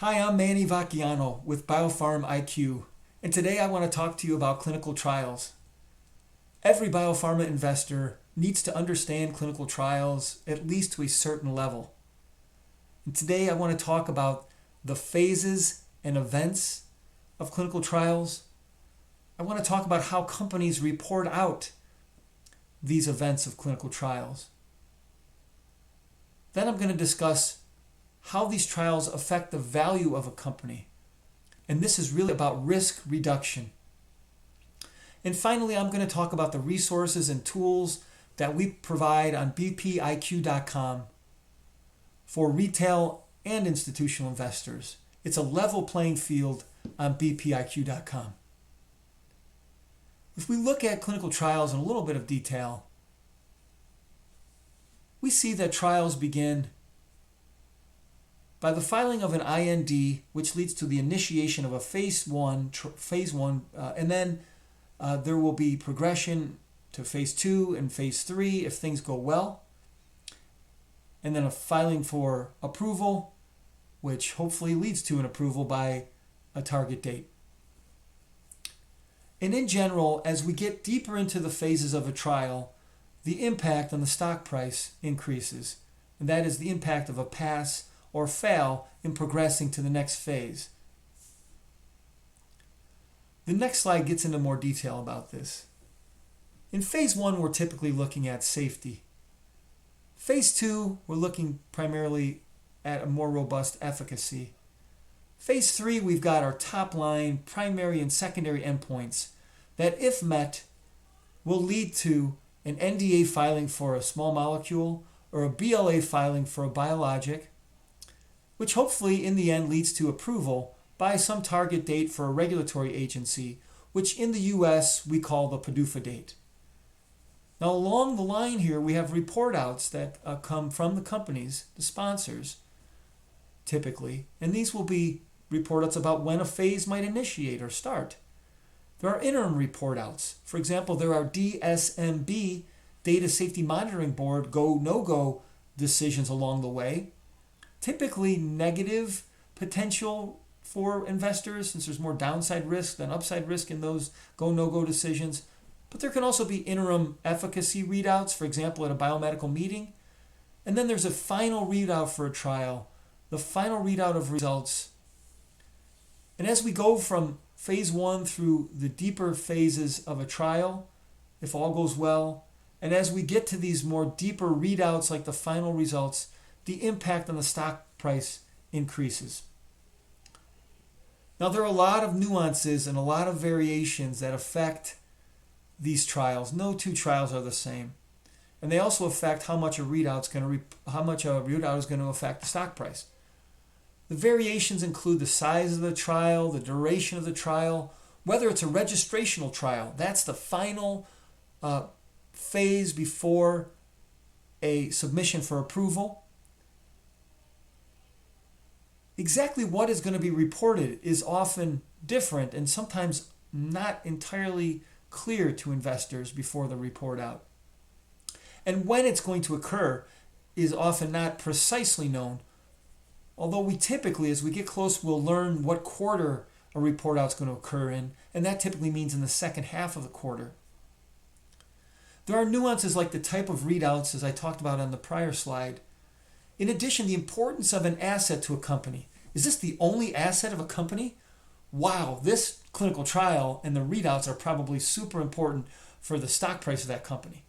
Hi, I'm Manny Vacchiano with BiopharmIQ, and today I want to talk to you about clinical trials. Every biopharma investor needs to understand clinical trials at least to a certain level. And today I want to talk about the phases and events of clinical trials. I want to talk about how companies report out these events of clinical trials. Then I'm going to discuss how these trials affect the value of a company. And this is really about risk reduction. And finally, I'm going to talk about the resources and tools that we provide on bpiq.com for retail and institutional investors. It's a level playing field on bpiq.com. If we look at clinical trials in a little bit of detail, we see that trials begin by the filing of an IND, which leads to the initiation of a phase one, and then there will be progression to phase 2 and phase 3 if things go well, and then a filing for approval, which hopefully leads to an approval by a target date. And in general, as we get deeper into the phases of a trial, the impact on the stock price increases, and that is the impact of a pass or fail in progressing to the next phase. The next slide gets into more detail about this. In phase 1, we're typically looking at safety. Phase 2, we're looking primarily at a more robust efficacy. Phase 3, we've got our top line primary and secondary endpoints that, if met, will lead to an NDA filing for a small molecule or a BLA filing for a biologic, which hopefully in the end leads to approval by some target date for a regulatory agency, which in the US we call the PDUFA date. Now along the line here we have report outs that come from the companies, the sponsors, typically, and these will be report outs about when a phase might initiate or start. There are interim report outs. For example, there are DSMB, Data Safety Monitoring Board, go, no-go decisions along the way. Typically negative potential for investors since there's more downside risk than upside risk in those go, no-go decisions. But there can also be interim efficacy readouts, for example, at a biomedical meeting. And then there's a final readout for a trial, the final readout of results. And as we go from phase 1 through the deeper phases of a trial, if all goes well, and as we get to these more deeper readouts like the final results, the impact on the stock price increases. Now there are a lot of nuances and a lot of variations that affect these trials. No two trials are the same. And they also affect how much a readout is going to affect the stock price. The variations include the size of the trial, the duration of the trial, whether it's a registrational trial, that's the final phase before a submission for approval. Exactly what is going to be reported is often different and sometimes not entirely clear to investors before the report out. And when it's going to occur is often not precisely known, although we typically, as we get close, we'll learn what quarter a report out is going to occur in, and that typically means in the second half of the quarter. There are nuances like the type of readouts, as I talked about on the prior slide. In addition, the importance of an asset to a company. Is this the only asset of a company? Wow, this clinical trial and the readouts are probably super important for the stock price of that company.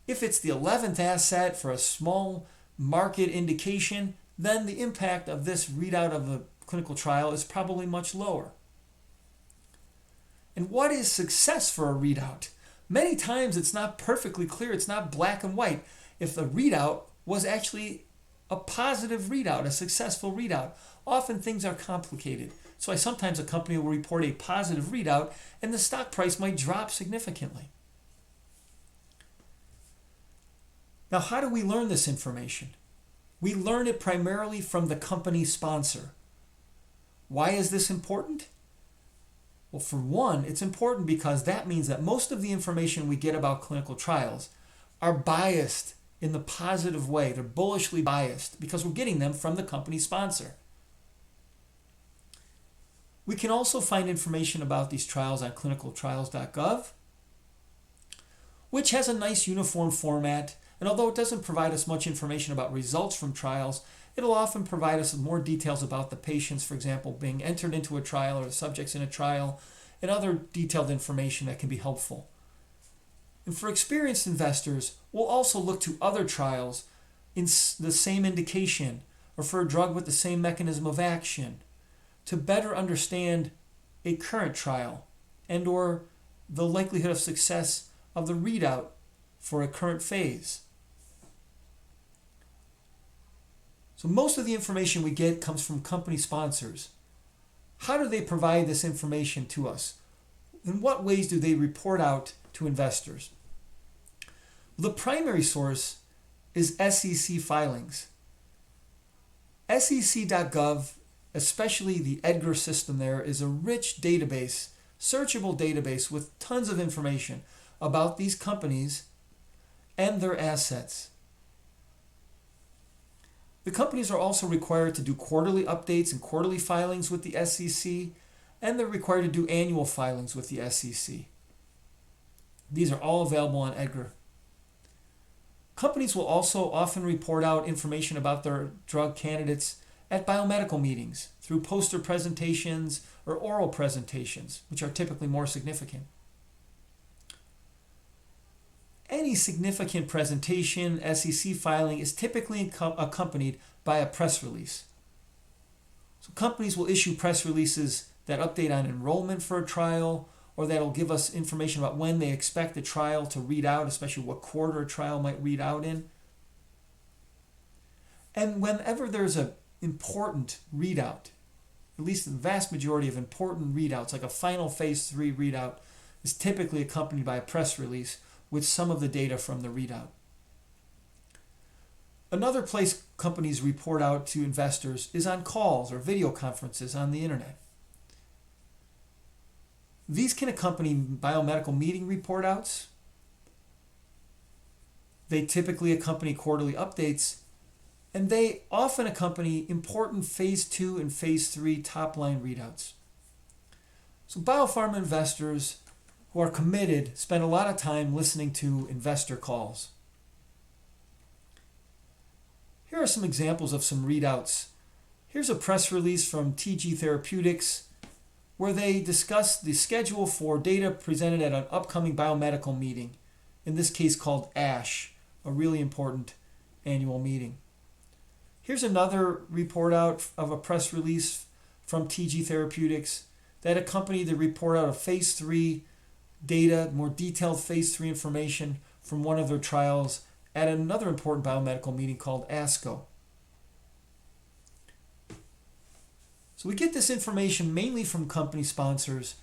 If it's the 11th asset for a small market indication, then the impact of this readout of the clinical trial is probably much lower. And what is success for a readout? Many times it's not perfectly clear, it's not black and white. If the readout was actually a positive readout, a successful readout. Often things are complicated. So sometimes a company will report a positive readout and the stock price might drop significantly. Now, how do we learn this information? We learn it primarily from the company sponsor. Why is this important? Well, for one, it's important because that means that most of the information we get about clinical trials are biased in the positive way. They're bullishly biased because we're getting them from the company sponsor. We can also find information about these trials on clinicaltrials.gov, which has a nice uniform format, and although it doesn't provide us much information about results from trials, it'll often provide us more details about the patients, for example, being entered into a trial or the subjects in a trial, and other detailed information that can be helpful. And for experienced investors, we'll also look to other trials in the same indication or for a drug with the same mechanism of action to better understand a current trial and or the likelihood of success of the readout for a current phase. So most of the information we get comes from company sponsors. How do they provide this information to us? In what ways do they report out to investors? The primary source is SEC filings. SEC.gov, especially the Edgar system there, is a rich database, searchable database with tons of information about these companies and their assets. The companies are also required to do quarterly updates and quarterly filings with the SEC, and they're required to do annual filings with the SEC. These are all available on Edgar. Companies will also often report out information about their drug candidates at biomedical meetings through poster presentations or oral presentations, which are typically more significant. Any significant presentation, SEC filing, is typically accompanied by a press release. So companies will issue press releases that update on enrollment for a trial, or that'll give us information about when they expect the trial to read out, especially what quarter a trial might read out in. And whenever there's an important readout, at least the vast majority of important readouts, like a final phase 3 readout, is typically accompanied by a press release with some of the data from the readout. Another place companies report out to investors is on calls or video conferences on the internet. These can accompany biomedical meeting report outs. They typically accompany quarterly updates, and they often accompany important phase 2 and phase 3 top-line readouts. So biopharma investors who are committed spend a lot of time listening to investor calls. Here are some examples of some readouts. Here's a press release from TG Therapeutics where they discuss the schedule for data presented at an upcoming biomedical meeting, in this case called ASH, a really important annual meeting. Here's another report out of a press release from TG Therapeutics that accompanied the report out of phase 3 data, more detailed phase 3 information from one of their trials at another important biomedical meeting called ASCO. So we get this information mainly from company sponsors,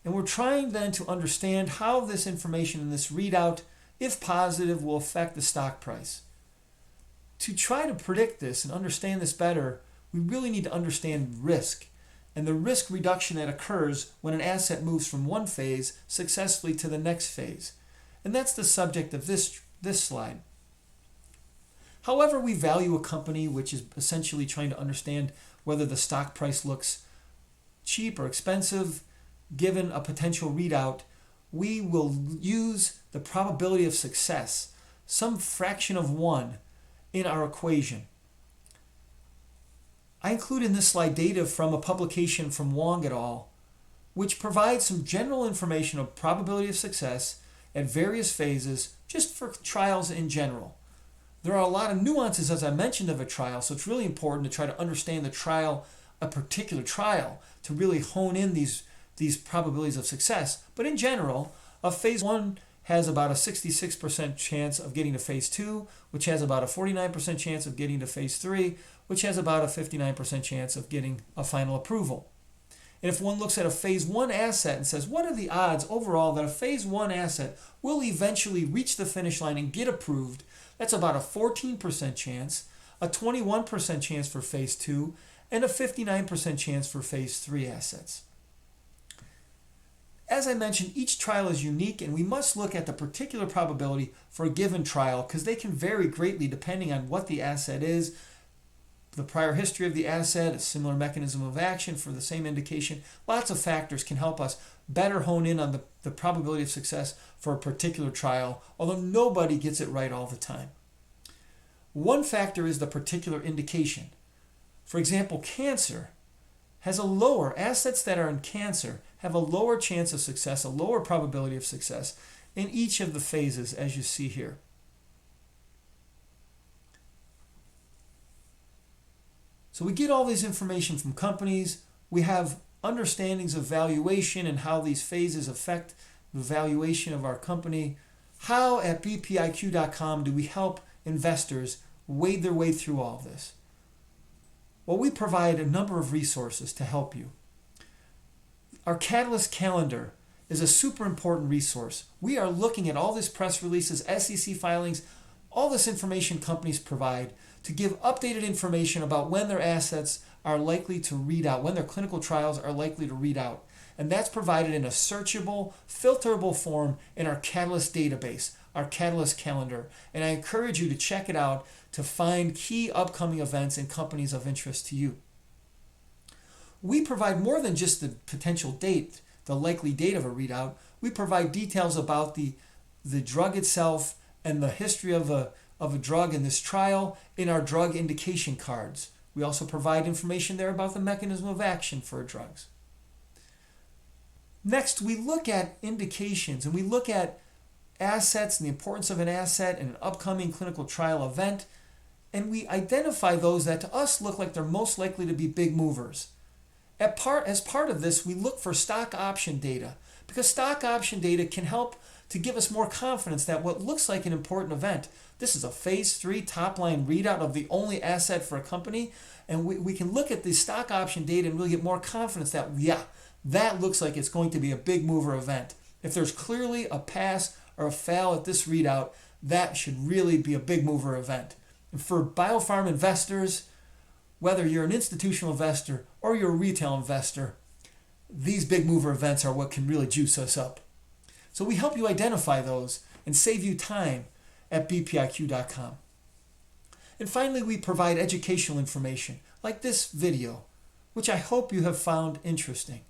and we're trying then to understand how this information in this readout, if positive, will affect the stock price. To try to predict this and understand this better, we really need to understand risk and the risk reduction that occurs when an asset moves from one phase successfully to the next phase. And that's the subject of this slide. However we value a company, which is essentially trying to understand whether the stock price looks cheap or expensive given a potential readout, we will use the probability of success, some fraction of 1, in our equation. I include in this slide data from a publication from Wong et al., which provides some general information of probability of success at various phases just for trials in general. There are a lot of nuances, as I mentioned, of a trial, so it's really important to try to understand the trial, a particular trial, to really hone in these probabilities of success. But in general, a phase 1 has about a 66% chance of getting to phase 2, which has about a 49% chance of getting to phase 3, which has about a 59% chance of getting a final approval. And if one looks at a phase 1 asset and says, what are the odds overall that a phase 1 asset will eventually reach the finish line and get approved? That's about a 14% chance, a 21% chance for phase 2, and a 59% chance for phase 3 assets. As I mentioned, each trial is unique, and we must look at the particular probability for a given trial because they can vary greatly depending on what the asset is, the prior history of the asset, a similar mechanism of action for the same indication. Lots of factors can help us better hone in on the probability of success for a particular trial, although nobody gets it right all the time. One factor is the particular indication. For example, cancer has a lower, assets that are in cancer have a lower chance of success, a lower probability of success in each of the phases as you see here. So we get all this information from companies. We have understandings of valuation and how these phases affect the valuation of our company. How at bpiq.com do we help investors wade their way through all this? Well, we provide a number of resources to help you. Our Catalyst calendar is a super important resource. We are looking at all these press releases, SEC filings, all this information companies provide to give updated information about when their assets are likely to read out, when their clinical trials are likely to read out. And that's provided in a searchable, filterable form in our Catalyst database, our Catalyst calendar. And I encourage you to check it out to find key upcoming events and companies of interest to you. We provide more than just the potential date, the likely date of a readout. We provide details about the drug itself and the history of a drug in this trial in our drug indication cards. We also provide information there about the mechanism of action for drugs. Next, we look at indications and we look at assets and the importance of an asset in an upcoming clinical trial event, and we identify those that to us look like they're most likely to be big movers. As part of this, we look for stock option data because stock option data can help to give us more confidence that what looks like an important event, this is a phase 3 top-line readout of the only asset for a company, and we can look at the stock option data and really get more confidence that, yeah, that looks like it's going to be a big mover event. If there's clearly a pass or a fail at this readout, that should really be a big mover event. And for biopharm investors, whether you're an institutional investor or you're a retail investor, these big mover events are what can really juice us up. So we help you identify those and save you time at bpiq.com. And finally, we provide educational information like this video, which I hope you have found interesting.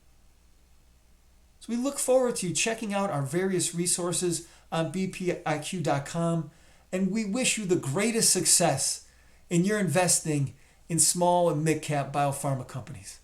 So we look forward to you checking out our various resources on bpiq.com, and we wish you the greatest success in your investing in small and mid-cap biopharma companies.